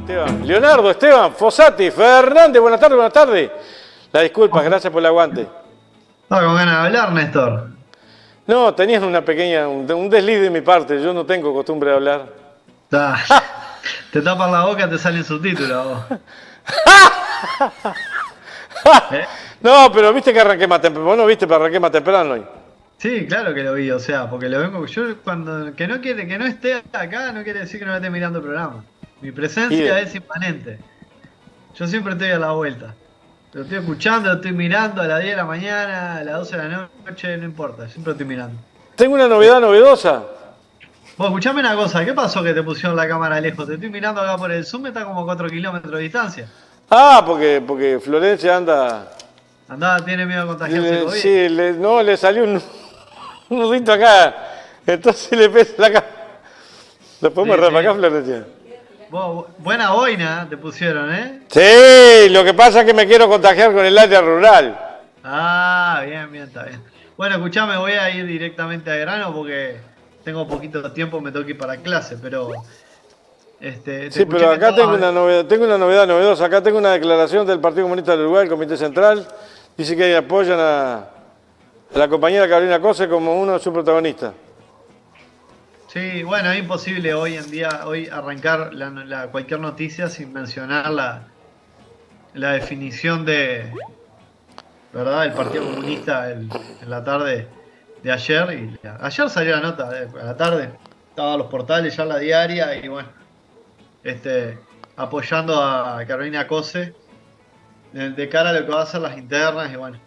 Esteban. Leonardo, Esteban, Fossati, Fernández, buenas tardes, buenas tardes. Las disculpas, gracias por el aguante. No, con ganas de hablar, Néstor. No, tenías una pequeña, un desliz de mi parte, yo no tengo costumbre de hablar. Ta- Te tapas la boca, te salen subtítulos vos. ¿Eh? No, pero viste que arranqué más temprano. Vos no viste, pero arranqué más temprano hoy. Sí, claro que lo vi, o sea, porque lo vengo. Yo cuando que no quiere, que no esté acá, no quiere decir que no esté mirando el programa. Mi presencia es inmanente. Yo siempre estoy a la vuelta. Lo estoy escuchando, lo estoy mirando a las 10 de la mañana, a las 12 de la noche, no importa, siempre estoy mirando. Tengo una novedad novedosa. Vos, escuchame una cosa, ¿qué pasó que te pusieron la cámara lejos? Te estoy mirando acá por el Zoom, está como a 4 kilómetros de distancia. Ah, porque Florencia anda. Andá, tiene miedo de contagiarse de COVID. Sí, no, le salió un nudito acá. Entonces le pesa la cara. ¿Lo podemos Sí, agarrar para sí. acá, Florencia? Vos, buena boina te pusieron, ¿eh? Sí, lo que pasa es que me quiero contagiar con el área rural. Ah, bien, bien, está bien. Bueno, escuchame, voy a ir directamente al grano porque tengo poquito tiempo, me tengo que ir para clase, pero te Sí, escuché pero que acá tengo estabas. una novedad novedosa. Acá tengo una declaración del Partido Comunista del Uruguay, el Comité Central. Dice que apoyan a la compañera Carolina Cose como uno de sus protagonistas. Sí, bueno, es imposible hoy en día, hoy arrancar cualquier noticia sin mencionar la definición de, ¿verdad? El Partido Comunista en la tarde de ayer. Ayer salió la nota, a la tarde, estaban los portales, ya la diaria, y bueno, apoyando a Carolina Cose de cara a lo que va a ser las internas, y bueno,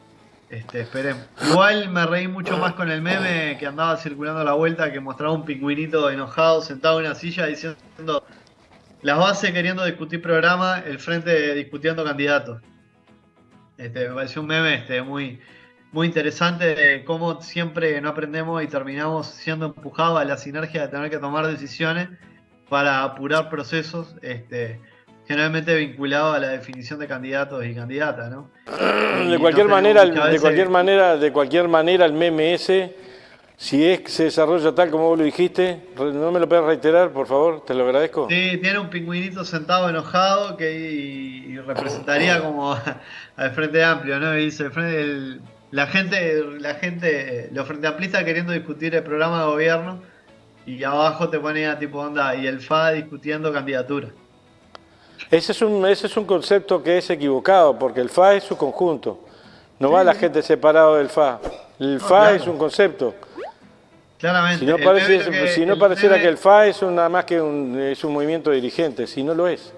esperemos. Igual me reí mucho más con el meme que andaba circulando a la vuelta, que mostraba un pingüinito enojado sentado en una silla diciendo las bases queriendo discutir programa, el frente discutiendo candidatos. Me pareció un meme muy interesante de cómo siempre no aprendemos y terminamos siendo empujados a la sinergia de tener que tomar decisiones para apurar procesos, generalmente vinculados a la definición de candidatos y candidatas, ¿no? De Y no cualquier tenemos manera, muchas veces. de cualquier manera, el meme ese, si es que se desarrolla tal como vos lo dijiste, no me lo puedes reiterar, por favor, te lo agradezco. Sí, tiene un pingüinito sentado enojado y representaría como al Frente Amplio, ¿no? Y dice, los Frente Amplistas queriendo discutir el programa de gobierno y abajo te ponía tipo onda y el FA discutiendo candidatura. Ese es un concepto que es equivocado, porque el FA es su conjunto. No va Sí, la sí. gente separado del FA. El No, FA es claro, un concepto. Si claramente. no, El meme si no pareciera que el FA es nada más que es un movimiento dirigente, si no lo es.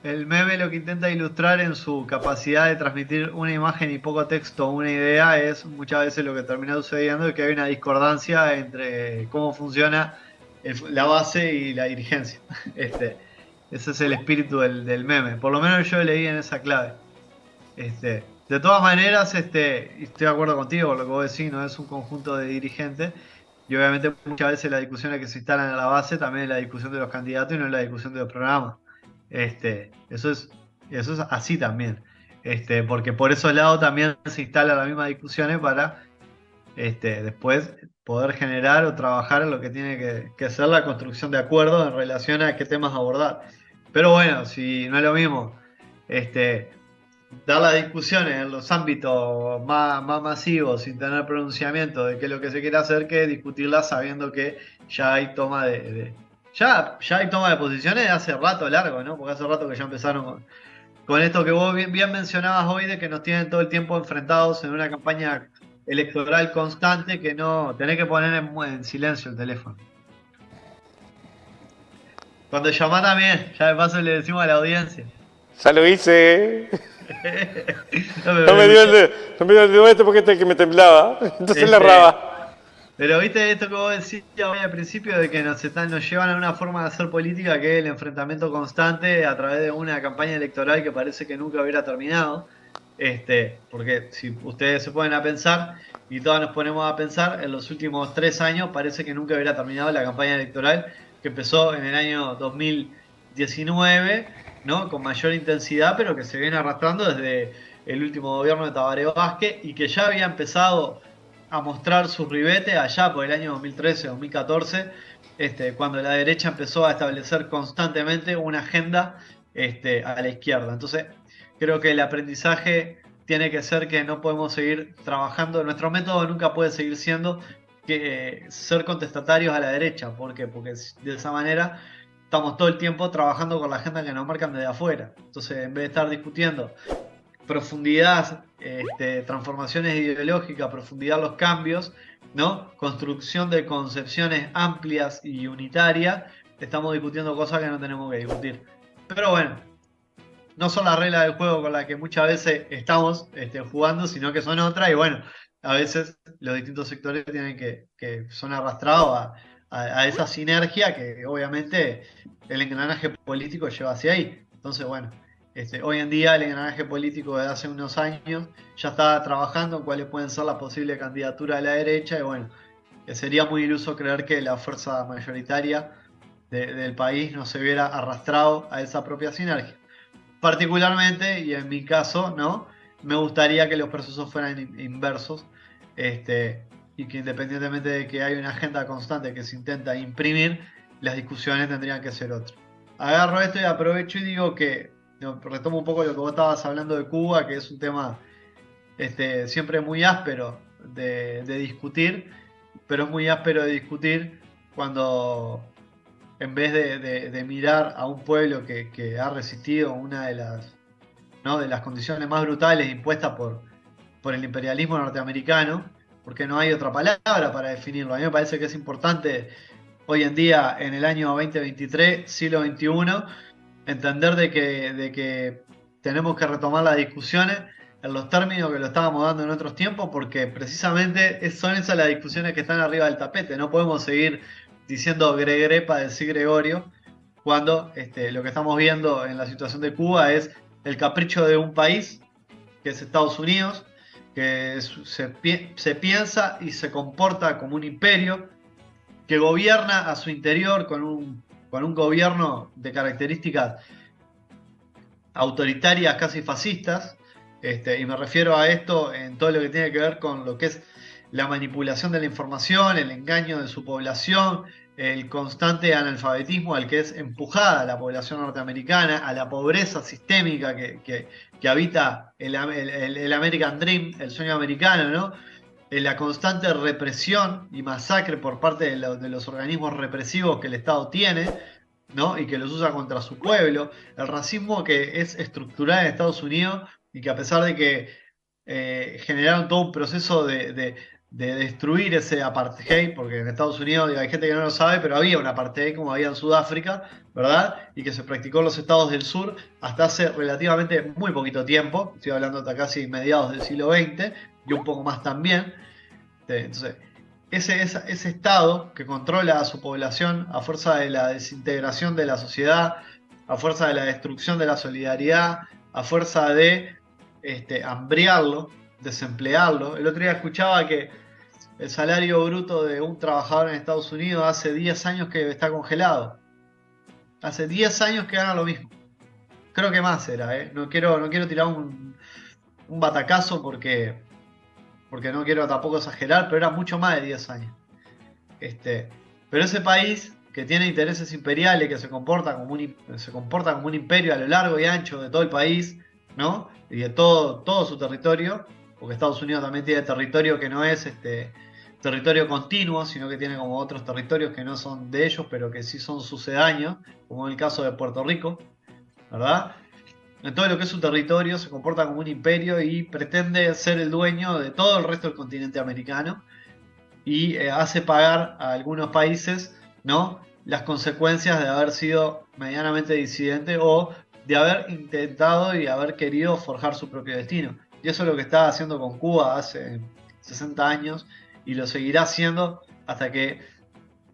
el meme lo que intenta ilustrar en su capacidad de transmitir una imagen y poco texto, una idea, es muchas veces lo que termina sucediendo, es que hay una discordancia entre cómo funciona la base y la dirigencia. Ese es el espíritu del meme. Por lo menos yo leí en esa clave. De todas maneras, y estoy de acuerdo contigo con lo que vos decís, no es un conjunto de dirigentes. Y obviamente muchas veces las discusiones que se instalan a la base también es la discusión de los candidatos y no es la discusión de los programas. Eso es así también. Porque por esos lados también se instalan las mismas discusiones para después poder generar o trabajar en lo que tiene que ser la construcción de acuerdos en relación a qué temas abordar. Pero bueno, si no es lo mismo dar las discusiones en los ámbitos más masivos sin tener pronunciamiento de qué es lo que se quiere hacer que discutirlas sabiendo que ya hay toma ya hay toma de posiciones de hace rato largo, ¿no? Porque hace rato que ya empezaron con esto que vos bien mencionabas hoy de que nos tienen todo el tiempo enfrentados en una campaña electoral constante que no tenés que poner en silencio el teléfono. Cuando llamás también, ya de paso le decimos a la audiencia. Ya lo hice. No, No me dio el dedo este porque este es el que me temblaba. Entonces le erraba. Pero viste esto que vos decías hoy al principio de que nos llevan a una forma de hacer política que es el enfrentamiento constante a través de una campaña electoral que parece que nunca hubiera terminado. Porque si ustedes se ponen a pensar y todos nos ponemos a pensar, en los últimos 3 años parece que nunca hubiera terminado la campaña electoral que empezó en el año 2019, ¿no? Con mayor intensidad, pero que se viene arrastrando desde el último gobierno de Tabaré Vázquez y que ya había empezado a mostrar su ribete allá por el año 2013-2014, cuando la derecha empezó a establecer constantemente una agenda a la izquierda. Entonces, creo que el aprendizaje tiene que ser que no podemos seguir trabajando, nuestro método nunca puede seguir siendo que ser contestatarios a la derecha. ¿Por qué? Porque de esa manera estamos todo el tiempo trabajando con la agenda que nos marcan desde afuera. Entonces, en vez de estar discutiendo profundidad, transformaciones ideológicas, profundidad los cambios, ¿no? Construcción de concepciones amplias y unitarias, estamos discutiendo cosas que no tenemos que discutir. Pero bueno, no son las reglas del juego con las que muchas veces estamos jugando, sino que son otras, y bueno, a veces los distintos sectores tienen que son arrastrados a esa sinergia que obviamente el engranaje político lleva hacia ahí. Entonces, bueno, hoy en día el engranaje político de hace unos años ya está trabajando en cuáles pueden ser las posibles candidaturas de la derecha, y bueno, sería muy iluso creer que la fuerza mayoritaria del país no se viera arrastrado a esa propia sinergia. Particularmente, y en mi caso, ¿no? Me gustaría que los procesos fueran inversos, y que independientemente de que hay una agenda constante que se intenta imprimir, las discusiones tendrían que ser otras. Agarro esto y aprovecho y digo que, retomo un poco lo que vos estabas hablando de Cuba, que es un tema siempre muy áspero de discutir, pero es muy áspero de discutir cuando en vez de mirar a un pueblo que ha resistido una de las, ¿no? de las condiciones más brutales impuestas por el imperialismo norteamericano, porque no hay otra palabra para definirlo. A mí me parece que es importante hoy en día, en el año 2023, siglo XXI, entender de que tenemos que retomar las discusiones en los términos que lo estábamos dando en otros tiempos, porque precisamente son esas las discusiones que están arriba del tapete. No podemos seguir diciendo gregre para decir Gregorio, cuando lo que estamos viendo en la situación de Cuba es el capricho de un país, que es Estados Unidos, que se piensa y se comporta como un imperio, que gobierna a su interior con un gobierno de características autoritarias, casi fascistas, y me refiero a esto en todo lo que tiene que ver con lo que es la manipulación de la información, el engaño de su población, el constante analfabetismo al que es empujada la población norteamericana, a la pobreza sistémica que habita el American Dream, el sueño americano, ¿no? La constante represión y masacre por parte de los organismos represivos que el Estado tiene, ¿no? Y que los usa contra su pueblo, el racismo que es estructural en Estados Unidos y que a pesar de que generaron todo un proceso de destruir ese apartheid, porque en Estados Unidos digo, hay gente que no lo sabe, pero había un apartheid como había en Sudáfrica, ¿verdad? Y que se practicó en los estados del sur hasta hace relativamente muy poquito tiempo, estoy hablando hasta casi mediados del siglo XX y un poco más también. Entonces, ese Estado que controla a su población a fuerza de la desintegración de la sociedad, a fuerza de la destrucción de la solidaridad, a fuerza de hambriarlo, desemplearlo. El otro día escuchaba que el salario bruto de un trabajador en Estados Unidos hace 10 años que está congelado. Hace 10 años que gana lo mismo. Creo que más era, ¿eh? No quiero tirar un batacazo porque no quiero tampoco exagerar, pero era mucho más de 10 años. Pero ese país que tiene intereses imperiales, que se comporta como un imperio a lo largo y ancho de todo el país, ¿no? Y de todo su territorio, porque Estados Unidos también tiene territorio que no es territorio continuo, sino que tiene como otros territorios que no son de ellos, pero que sí son sucedáneos, como en el caso de Puerto Rico, ¿verdad? En todo lo que es su territorio se comporta como un imperio y pretende ser el dueño de todo el resto del continente americano y hace pagar a algunos países, ¿no? Las consecuencias de haber sido medianamente disidente o de haber intentado y haber querido forjar su propio destino. Y eso es lo que está haciendo con Cuba hace 60 años y lo seguirá haciendo hasta que,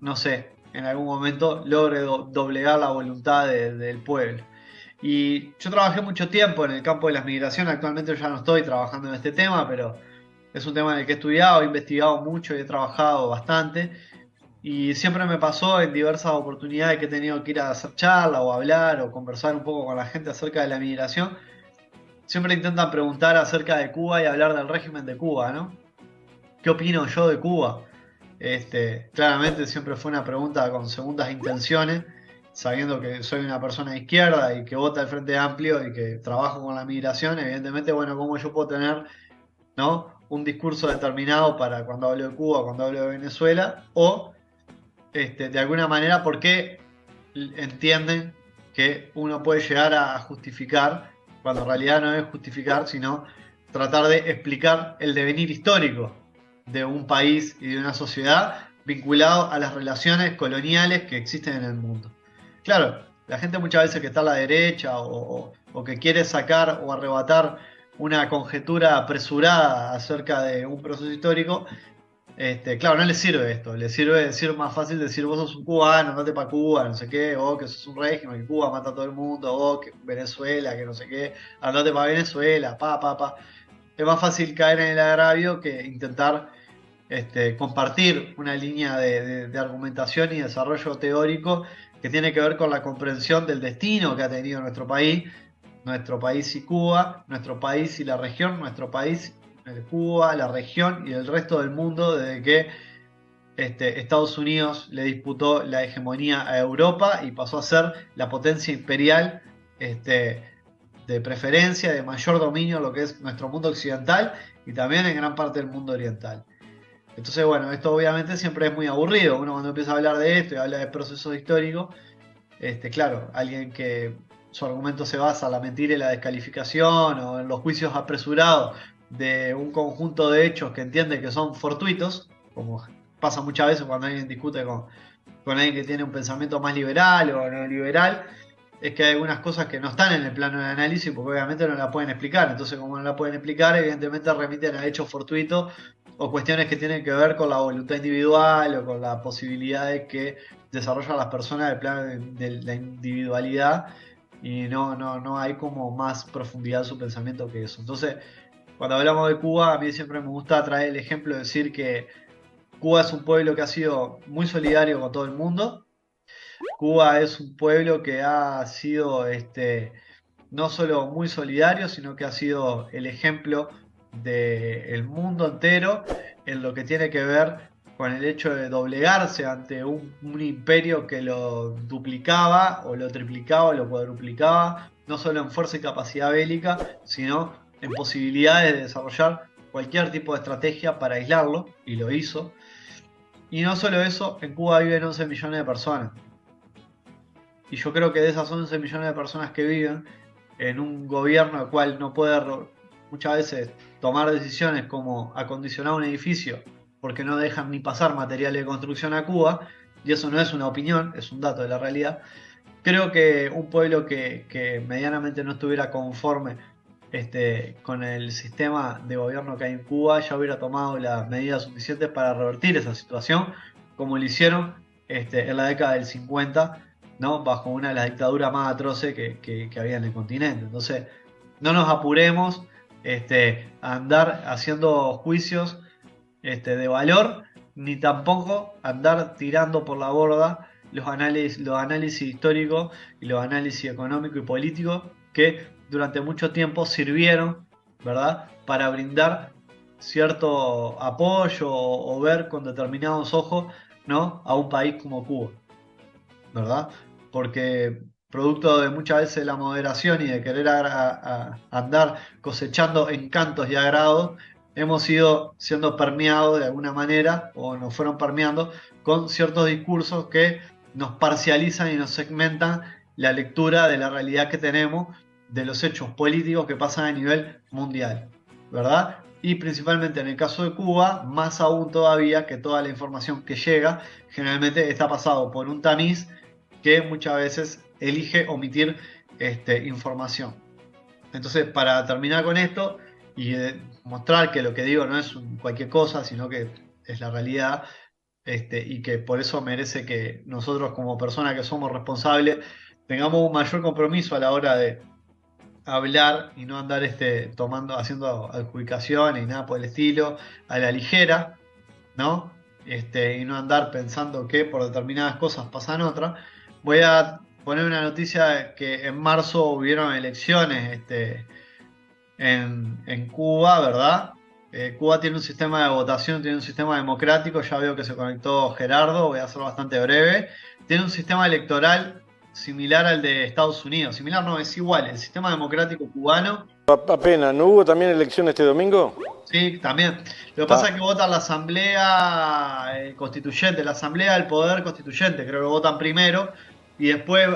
no sé, en algún momento logre doblegar la voluntad del pueblo. Y yo trabajé mucho tiempo en el campo de las migraciones, actualmente ya no estoy trabajando en este tema, pero es un tema en el que he estudiado, he investigado mucho y he trabajado bastante. Y siempre me pasó en diversas oportunidades que he tenido que ir a hacer charla o hablar o conversar un poco con la gente acerca de la migración. Siempre intentan preguntar acerca de Cuba y hablar del régimen de Cuba, ¿no? ¿qué opino yo de Cuba? Claramente siempre fue una pregunta con segundas intenciones, sabiendo que soy una persona de izquierda y que vota el Frente Amplio y que trabajo con la migración. Evidentemente, bueno, ¿cómo yo puedo tener, ¿no?, un discurso determinado para cuando hablo de Cuba, cuando hablo de Venezuela? O, de alguna manera, ¿por qué entienden que uno puede llegar a justificar, cuando en realidad no es justificar, sino tratar de explicar el devenir histórico de un país y de una sociedad vinculado a las relaciones coloniales que existen en el mundo? Claro, la gente muchas veces que está a la derecha o que quiere sacar o arrebatar una conjetura apresurada acerca de un proceso histórico, claro, no le sirve esto, le sirve decir, más fácil decir: vos sos un cubano, andate para Cuba, no sé qué, o que sos un régimen, que Cuba mata a todo el mundo, o que Venezuela, que no sé qué, andate para Venezuela, pa. Es más fácil caer en el agravio que intentar compartir una línea de argumentación y desarrollo teórico que tiene que ver con la comprensión del destino que ha tenido nuestro país y Cuba, nuestro país y la región, nuestro país, Cuba, la región y el resto del mundo, desde que Estados Unidos le disputó la hegemonía a Europa y pasó a ser la potencia imperial de preferencia, de mayor dominio en lo que es nuestro mundo occidental y también en gran parte del mundo oriental. Entonces, bueno, esto obviamente siempre es muy aburrido. Uno cuando empieza a hablar de esto y habla de procesos históricos, claro, alguien que su argumento se basa en la mentira y la descalificación o en los juicios apresurados de un conjunto de hechos que entiende que son fortuitos, como pasa muchas veces cuando alguien discute con alguien que tiene un pensamiento más liberal o neoliberal, es que hay algunas cosas que no están en el plano de análisis porque obviamente no la pueden explicar. Entonces, como no la pueden explicar, evidentemente remiten a hechos fortuitos o cuestiones que tienen que ver con la voluntad individual o con las posibilidades que desarrollan las personas del plano de la individualidad, y no hay como más profundidad en su pensamiento que eso. Entonces, cuando hablamos de Cuba, a mí siempre me gusta traer el ejemplo de decir que Cuba es un pueblo que ha sido muy solidario con todo el mundo. Cuba es un pueblo que ha sido no solo muy solidario, sino que ha sido el ejemplo del mundo entero en lo que tiene que ver con el hecho de doblegarse ante un imperio que lo duplicaba o lo triplicaba o lo cuadruplicaba, no solo en fuerza y capacidad bélica, sino en posibilidades de desarrollar cualquier tipo de estrategia para aislarlo, y lo hizo. Y no solo eso, en Cuba viven 11 millones de personas. Y yo creo que de esas 11 millones de personas que viven en un gobierno el cual no puede muchas veces tomar decisiones como acondicionar un edificio porque no dejan ni pasar material de construcción a Cuba, y eso no es una opinión, es un dato de la realidad, creo que un pueblo que medianamente no estuviera conforme con el sistema de gobierno que hay en Cuba ya hubiera tomado las medidas suficientes para revertir esa situación, como lo hicieron en la década del 50, ¿no?, bajo una de las dictaduras más atroces que había en el continente. Entonces, no nos apuremos a andar haciendo juicios de valor, ni tampoco andar tirando por la borda los análisis históricos y los análisis económicos y políticos que durante mucho tiempo sirvieron, ¿verdad?, para brindar cierto apoyo o ver con determinados ojos, ¿no?, a un país como Cuba, ¿verdad? Porque producto de muchas veces la moderación y de querer andar cosechando encantos y agrados, hemos ido siendo permeados de alguna manera, o nos fueron permeando con ciertos discursos que nos parcializan y nos segmentan la lectura de la realidad que tenemos, de los hechos políticos que pasan a nivel mundial, ¿verdad? Y principalmente en el caso de Cuba, más aún todavía, que toda la información que llega generalmente está pasado por un tamiz que muchas veces elige omitir información. Entonces, para terminar con esto y mostrar que lo que digo no es cualquier cosa, sino que es la realidad, y que por eso merece que nosotros como personas que somos responsables tengamos un mayor compromiso a la hora de hablar y no andar haciendo adjudicaciones y nada por el estilo a la ligera, ¿no? Y no andar pensando que por determinadas cosas pasan otras. Voy a poner una noticia: que en marzo hubieron elecciones en Cuba, ¿verdad? Cuba tiene un sistema de votación, tiene un sistema democrático, ya veo que se conectó Gerardo, voy a ser bastante breve. Tiene un sistema electoral similar al de Estados Unidos, similar no, es igual, el sistema democrático cubano. Apenas, ¿no hubo también elección este domingo? Sí, también. Lo que pasa es que vota la Asamblea Constituyente, la Asamblea del Poder Constituyente, creo que votan primero y después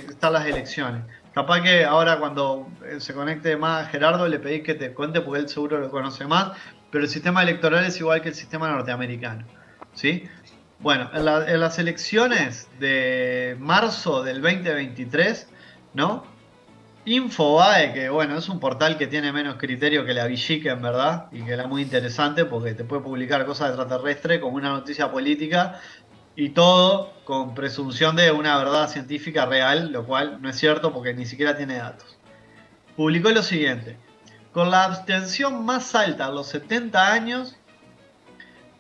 están las elecciones. Capaz que ahora cuando se conecte más Gerardo le pedís que te cuente porque él seguro lo conoce más, pero el sistema electoral es igual que el sistema norteamericano. ¿Sí? Bueno, en las elecciones de marzo del 2023, ¿no? Infobae, que bueno, es un portal que tiene menos criterio que la Villique, en verdad, y que era muy interesante porque te puede publicar cosas extraterrestres como una noticia política y todo con presunción de una verdad científica real, lo cual no es cierto porque ni siquiera tiene datos. Publicó lo siguiente: con la abstención más alta a los 70 años,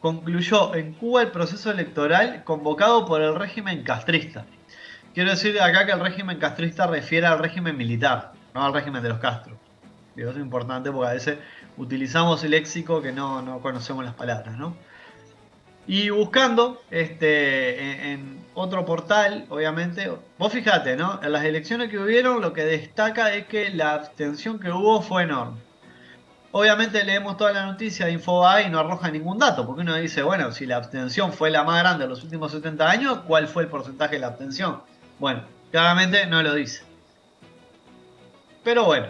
concluyó en Cuba el proceso electoral convocado por el régimen castrista. Quiero decir acá que el régimen castrista refiere al régimen militar, no al régimen de los Castro. Digo, eso es importante porque a veces utilizamos el léxico que no conocemos las palabras, ¿no? Y buscando en otro portal, obviamente, vos fijate, ¿no? En las elecciones que hubieron, lo que destaca es que la abstención que hubo fue enorme. Obviamente leemos toda la noticia de Infobae y no arroja ningún dato, porque uno dice, bueno, si la abstención fue la más grande en los últimos 70 años, ¿cuál fue el porcentaje de la abstención? Bueno, claramente no lo dice. Pero bueno,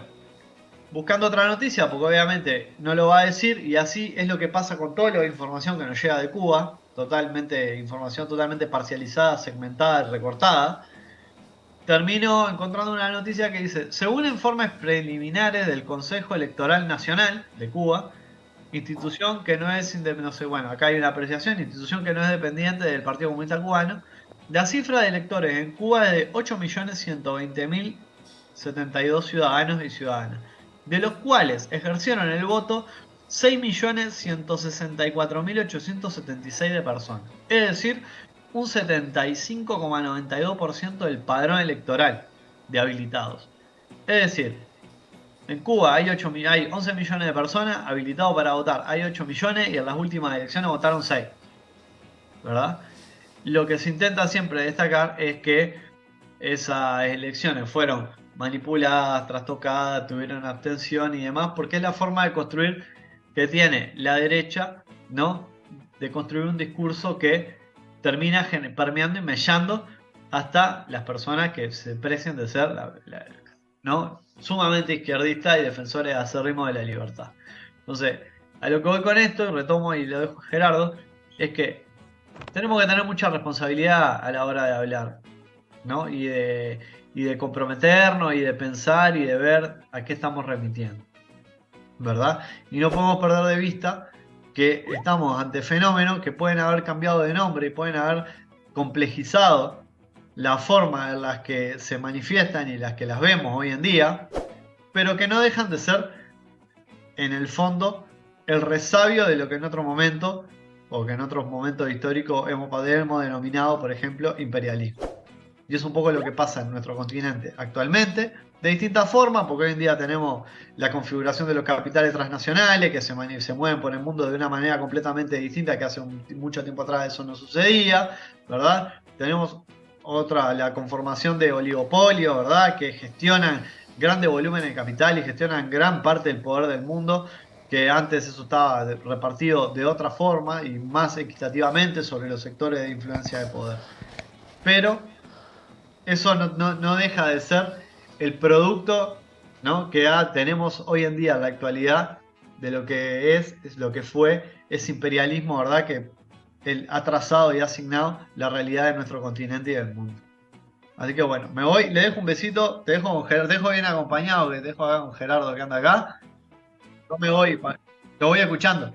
buscando otra noticia, porque obviamente no lo va a decir, y así es lo que pasa con toda la información que nos llega de Cuba, información totalmente parcializada, segmentada, recortada. Termino encontrando una noticia que dice, según informes preliminares del Consejo Electoral Nacional de Cuba, institución que no es independiente, no sé, bueno, acá hay una apreciación, institución que no es dependiente del Partido Comunista Cubano, la cifra de electores en Cuba es de 8.120.072 ciudadanos y ciudadanas, de los cuales ejercieron el voto 6.164.876 de personas. Es decir, un 75,92% del padrón electoral de habilitados. Es decir, en Cuba hay 11 millones de personas habilitados para votar, hay 8 millones y en las últimas elecciones votaron 6. ¿Verdad? Lo que se intenta siempre destacar es que esas elecciones fueron manipuladas, trastocadas, tuvieron abstención y demás, porque es la forma de construir que tiene la derecha, ¿no? De construir un discurso que termina permeando y mellando hasta las personas que se precian de ser ¿no? Sumamente izquierdistas y defensores acérrimos de la libertad. Entonces, a lo que voy con esto, y retomo y lo dejo a Gerardo, es que tenemos que tener mucha responsabilidad a la hora de hablar, ¿no? Y de comprometernos y de pensar y de ver a qué estamos remitiendo, ¿verdad? Y no podemos perder de vista que estamos ante fenómenos que pueden haber cambiado de nombre y pueden haber complejizado la forma en las que se manifiestan y las que las vemos hoy en día, pero que no dejan de ser, en el fondo, el resabio de lo que en otro momento, o que en otros momentos históricos hemos denominado, por ejemplo, imperialismo. Y es un poco lo que pasa en nuestro continente actualmente, de distintas formas, porque hoy en día tenemos la configuración de los capitales transnacionales que se mueven por el mundo de una manera completamente distinta, que hace mucho tiempo atrás eso no sucedía, ¿verdad? Tenemos la conformación de oligopolios, ¿verdad? Que gestionan grandes volúmenes de capital y gestionan gran parte del poder del mundo, que antes eso estaba repartido de otra forma y más equitativamente sobre los sectores de influencia de poder. Pero eso no deja de ser el producto, ¿no? Que tenemos hoy en día en la actualidad de lo que es lo que fue ese imperialismo, ¿verdad? Que él ha trazado y ha asignado la realidad de nuestro continente y del mundo. Así que bueno, me voy, le dejo un besito, te dejo bien acompañado, que te dejo acá con Gerardo que anda acá. No me voy, lo voy escuchando.